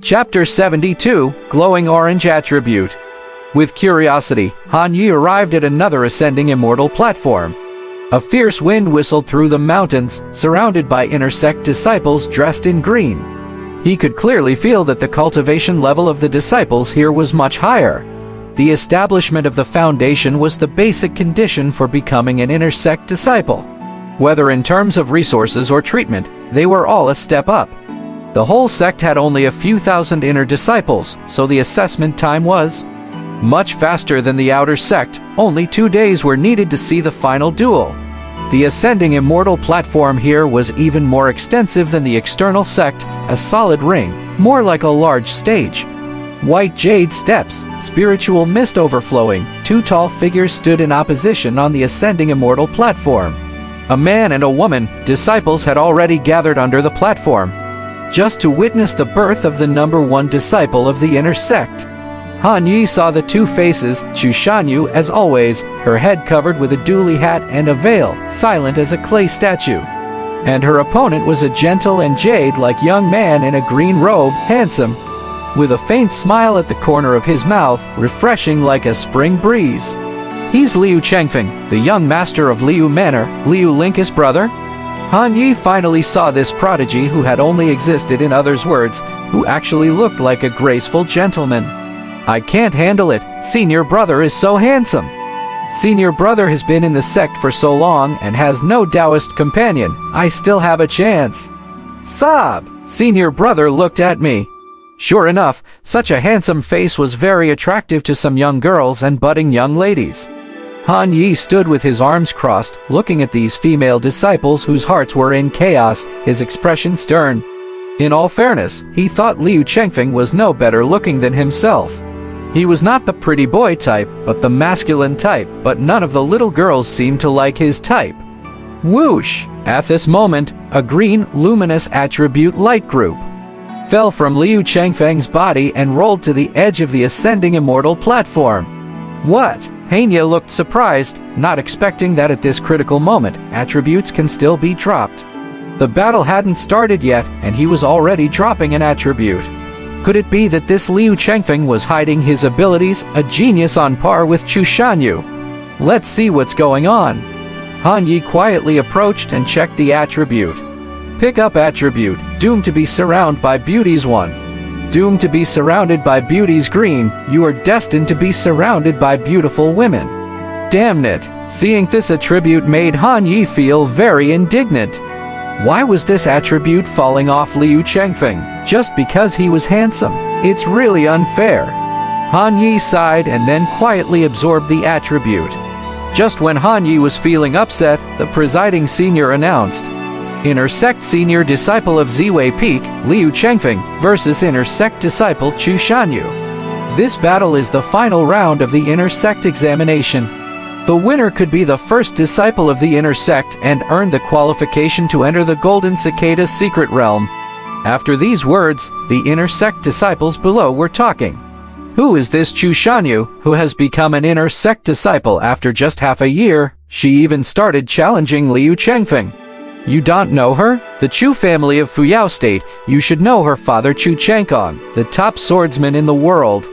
Chapter 72, Glowing Orange Attribute. With curiosity, Han Yi arrived at another ascending immortal platform. A fierce wind whistled through the mountains, surrounded by intersect disciples dressed in green. He could clearly feel that the cultivation level of the disciples here was much higher. The establishment of the foundation was the basic condition for becoming an intersect disciple. Whether in terms of resources or treatment, they were all a step up. The whole sect had only a few thousand inner disciples, so the assessment time was much faster than the outer sect. Only 2 days were needed to see the final duel. The ascending immortal platform here was even more extensive than the external sect, a solid ring, more like a large stage. White jade steps, spiritual mist overflowing, 2 tall figures stood in opposition on the ascending immortal platform. A man and a woman, disciples had already gathered under the platform, just to witness the birth of the number 1 disciple of the inner sect. Han Yi saw the 2 faces, Chu Shanyu as always, her head covered with a dooley hat and a veil, silent as a clay statue. And her opponent was a gentle and jade-like young man in a green robe, handsome, with a faint smile at the corner of his mouth, refreshing like a spring breeze. He's Liu Chengfeng, the young master of Liu Manor, Liu Linkus' brother. Han Yi finally saw this prodigy who had only existed in others' words, who actually looked like a graceful gentleman. I can't handle it, senior brother is so handsome. Senior brother has been in the sect for so long and has no Taoist companion, I still have a chance. Sob! Senior brother looked at me. Sure enough, such a handsome face was very attractive to some young girls and budding young ladies. Han Yi stood with his arms crossed, looking at these female disciples whose hearts were in chaos, his expression stern. In all fairness, he thought Liu Chengfeng was no better looking than himself. He was not the pretty boy type, but the masculine type, but none of the little girls seemed to like his type. Whoosh! At this moment, a green, luminous attribute light group fell from Liu Chengfeng's body and rolled to the edge of the ascending immortal platform. What? Hanya looked surprised, not expecting that at this critical moment, attributes can still be dropped. The battle hadn't started yet, and he was already dropping an attribute. Could it be that this Liu Chengfeng was hiding his abilities, a genius on par with Chu Shanyu? Let's see what's going on. Han Yi quietly approached and checked the attribute. Pick up attribute, doomed to be surrounded by beauties 1. Doomed to be surrounded by beauties green, you are destined to be surrounded by beautiful women. Damn it! Seeing this attribute made Han Yi feel very indignant. Why was this attribute falling off Liu Chengfeng, just because he was handsome? It's really unfair. Han Yi sighed and then quietly absorbed the attribute. Just when Han Yi was feeling upset, the presiding senior announced, Inner Sect Senior Disciple of Ziwei Peak, Liu Chengfeng, versus Inner Sect Disciple Chu Shanyu. This battle is the final round of the Inner Sect examination. The winner could be the first disciple of the Inner Sect and earn the qualification to enter the Golden Cicada Secret Realm. After these words, the Inner Sect disciples below were talking. Who is this Chu Shanyu, who has become an Inner Sect disciple after just half a year? She even started challenging Liu Chengfeng. You don't know her? The Chu family of Fuyao State, you should know her father Chu Changkong, the top swordsman in the world.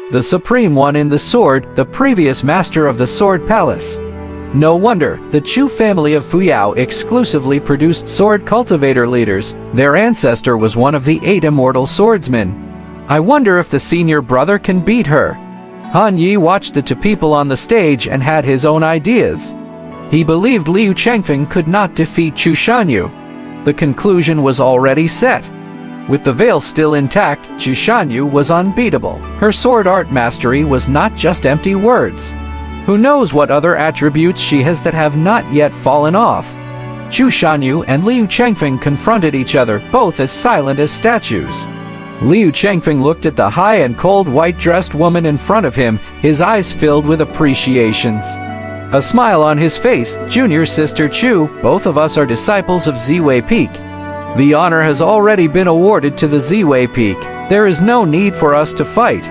The supreme one in the sword, the previous master of the Sword Palace. No wonder, the Chu family of Fuyao exclusively produced sword cultivator leaders. Their ancestor was one of the 8 immortal swordsmen. I wonder if the senior brother can beat her. Han Yi watched the 2 people on the stage and had his own ideas. He believed Liu Chengfeng could not defeat Chu Shanyu. The conclusion was already set. With the veil still intact, Chu Shanyu was unbeatable. Her sword art mastery was not just empty words. Who knows what other attributes she has that have not yet fallen off? Chu Shanyu and Liu Chengfeng confronted each other, both as silent as statues. Liu Chengfeng looked at the high and cold white-dressed woman in front of him, his eyes filled with appreciations. A smile on his face. Junior sister Chu, both of us are disciples of Ziwei Peak. The honor has already been awarded to the Ziwei Peak. There is no need for us to fight.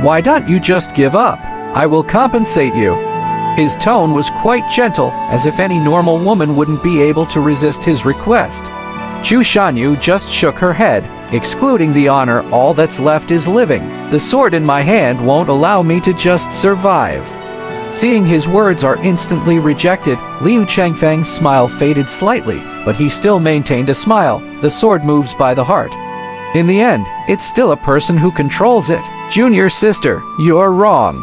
Why don't you just give up? I will compensate you. His tone was quite gentle, as if any normal woman wouldn't be able to resist his request. Chu Shanyu just shook her head. excluding the honor, all that's left is living. The sword in my hand won't allow me to just survive." Seeing his words are instantly rejected, Liu Changfeng's smile faded slightly, but he still maintained a smile. The sword moves by the heart. In the end, it's still a person who controls it. "Junior sister, you're wrong.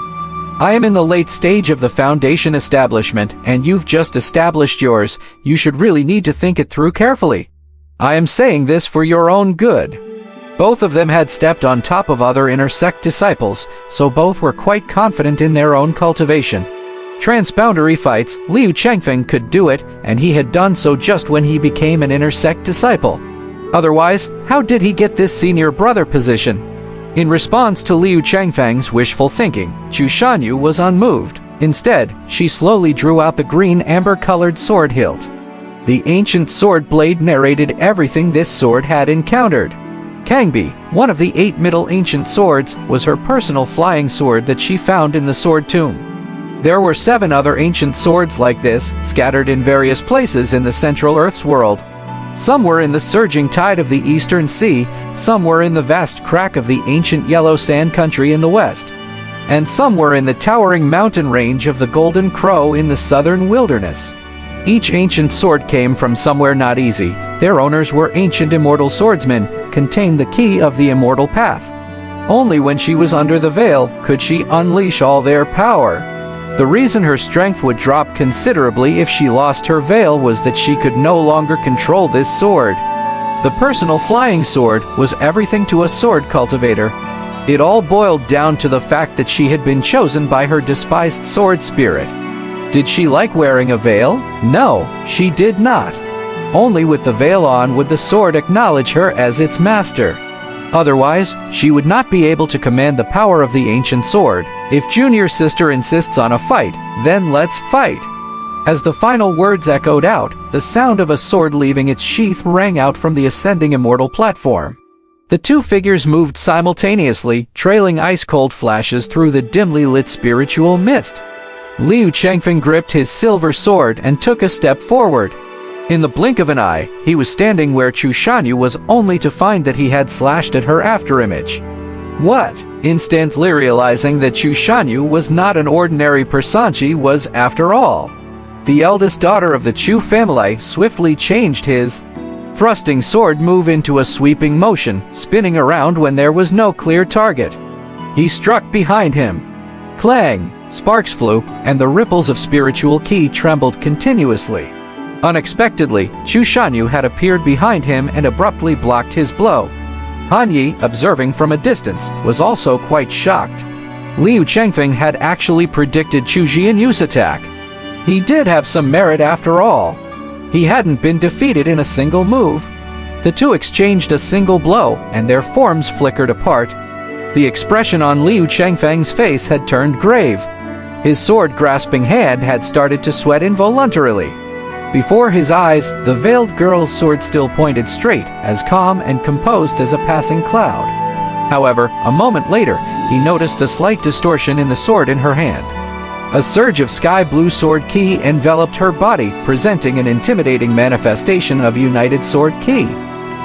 I am in the late stage of the foundation establishment, and you've just established yours. You should really need to think it through carefully. I am saying this for your own good." Both of them had stepped on top of other inner sect disciples, so both were quite confident in their own cultivation. Transboundary fights, Liu Changfeng could do it, and he had done so just when he became an inner sect disciple. Otherwise, how did he get this senior brother position? In response to Liu Changfeng's wishful thinking, Chu Shanyu was unmoved. Instead, she slowly drew out the green amber-colored sword hilt. The ancient sword blade narrated everything this sword had encountered. Kangbi, one of the 8 Middle Ancient swords, was her personal flying sword that she found in the sword tomb. There were 7 other ancient swords like this, scattered in various places in the Central Earth's world. Some were in the surging tide of the Eastern Sea, some were in the vast crack of the ancient yellow sand country in the west, and some were in the towering mountain range of the Golden Crow in the southern wilderness. Each ancient sword came from somewhere not easy. Their owners were ancient immortal swordsmen, contained the key of the immortal path. Only when she was under the veil could she unleash all their power. The reason her strength would drop considerably if she lost her veil was that she could no longer control this sword. The personal flying sword was everything to a sword cultivator. It all boiled down to the fact that she had been chosen by her despised sword spirit. Did she like wearing a veil? No, she did not. Only with the veil on would the sword acknowledge her as its master. Otherwise, she would not be able to command the power of the ancient sword. If junior sister insists on a fight, then let's fight. As the final words echoed out, the sound of a sword leaving its sheath rang out from the ascending immortal platform. The two figures moved simultaneously, trailing ice-cold flashes through the dimly lit spiritual mist. Liu Changfeng gripped his silver sword and took a step forward. In the blink of an eye, he was standing where Chu Shanyu was, only to find that he had slashed at her afterimage. What? Instantly realizing that Chu Shanyu was not an ordinary person, she was, after all, the eldest daughter of the Chu family, swiftly changed his thrusting sword move into a sweeping motion, spinning around when there was no clear target. He struck behind him. Clang! Sparks flew, and the ripples of spiritual ki trembled continuously. Unexpectedly, Chu Shanyu had appeared behind him and abruptly blocked his blow. Han Yi, observing from a distance, was also quite shocked. Liu Changfeng had actually predicted Chu Jianyu's attack. He did have some merit after all. He hadn't been defeated in a single move. The two exchanged a single blow, and their forms flickered apart. The expression on Liu Changfeng's face had turned grave. His sword-grasping hand had started to sweat involuntarily. Before his eyes, the veiled girl's sword still pointed straight, as calm and composed as a passing cloud. However, a moment later, he noticed a slight distortion in the sword in her hand. A surge of sky-blue sword ki enveloped her body, presenting an intimidating manifestation of united sword ki.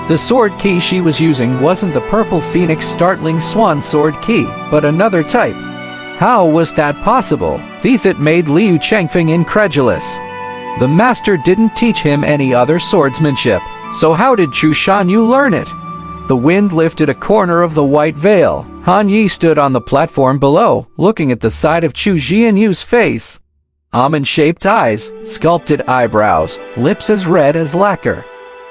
The sword ki she was using wasn't the purple phoenix startling swan sword ki, but another type. How was that possible? That made Liu Changfeng incredulous. The master didn't teach him any other swordsmanship, so how did Chu Shanyu learn it? The wind lifted a corner of the white veil. Han Yi stood on the platform below, looking at the side of Chu Jianyu's face. Almond-shaped eyes, sculpted eyebrows, lips as red as lacquer.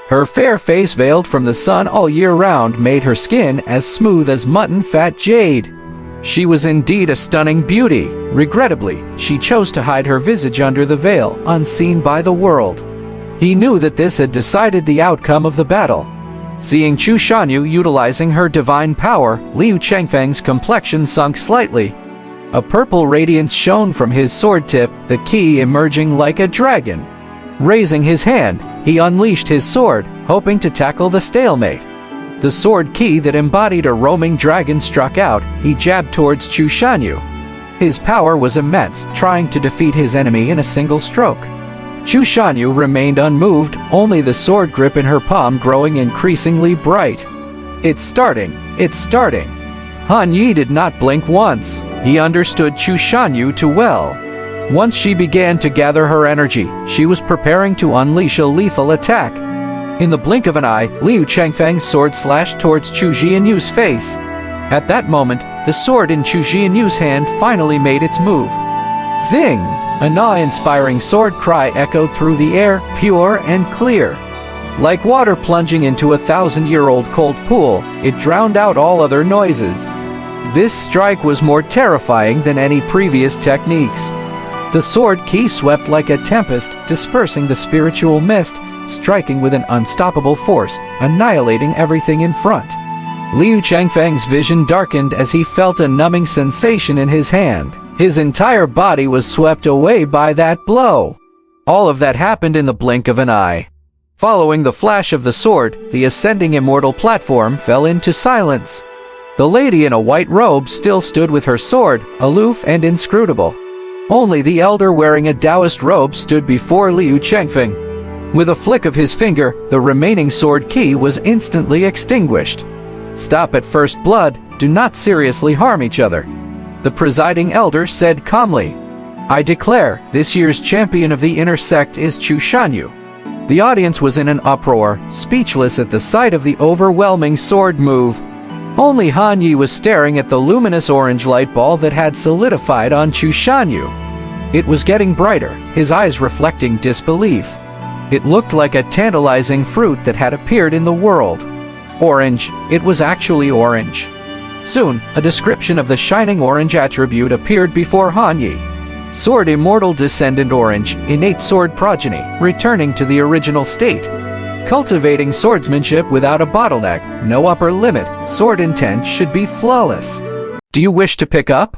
Her fair face veiled from the sun all year round made her skin as smooth as mutton-fat jade. She was indeed a stunning beauty. Regrettably, she chose to hide her visage under the veil, unseen by the world. He knew that this had decided the outcome of the battle. Seeing Chu Shanyu utilizing her divine power, Liu Changfeng's complexion sunk slightly. A purple radiance shone from his sword tip, the ki emerging like a dragon. Raising his hand, he unleashed his sword, hoping to tackle the stalemate. The sword ki that embodied a roaming dragon struck out. He jabbed towards Chu Shanyu. His power was immense, trying to defeat his enemy in a single stroke. Chu Shanyu remained unmoved, only the sword grip in her palm growing increasingly bright. It's starting. It's starting. Han Yi did not blink once. He understood Chu Shanyu too well. Once she began to gather her energy, she was preparing to unleash a lethal attack. In the blink of an eye, Liu Changfeng's sword slashed towards Chu Jianyu's face. At that moment, the sword in Chu Jianyu's hand finally made its move. Zing! A awe-inspiring sword cry echoed through the air, pure and clear. Like water plunging into a 1,000-year-old cold pool, it drowned out all other noises. This strike was more terrifying than any previous techniques. The sword key swept like a tempest, dispersing the spiritual mist, striking with an unstoppable force, annihilating everything in front. Liu Changfeng's vision darkened as he felt a numbing sensation in his hand. His entire body was swept away by that blow. All of that happened in the blink of an eye. Following the flash of the sword, the ascending immortal platform fell into silence. The lady in a white robe still stood with her sword, aloof and inscrutable. Only the elder wearing a Taoist robe stood before Liu Changfeng. With a flick of his finger, the remaining sword key was instantly extinguished. Stop at first blood, do not seriously harm each other. The presiding elder said calmly, I declare, this year's champion of the inner sect is Chu Shanyu. The audience was in an uproar, speechless at the sight of the overwhelming sword move. Only Han Yi was staring at the luminous orange light ball that had solidified on Chu Shanyu. It was getting brighter, his eyes reflecting disbelief. It looked like a tantalizing fruit that had appeared in the world. Orange, it was actually orange. Soon, a description of the shining orange attribute appeared before Han Yi. Sword Immortal Descendant Orange, innate sword progeny, returning to the original state. Cultivating swordsmanship without a bottleneck, no upper limit, sword intent should be flawless. Do you wish to pick up?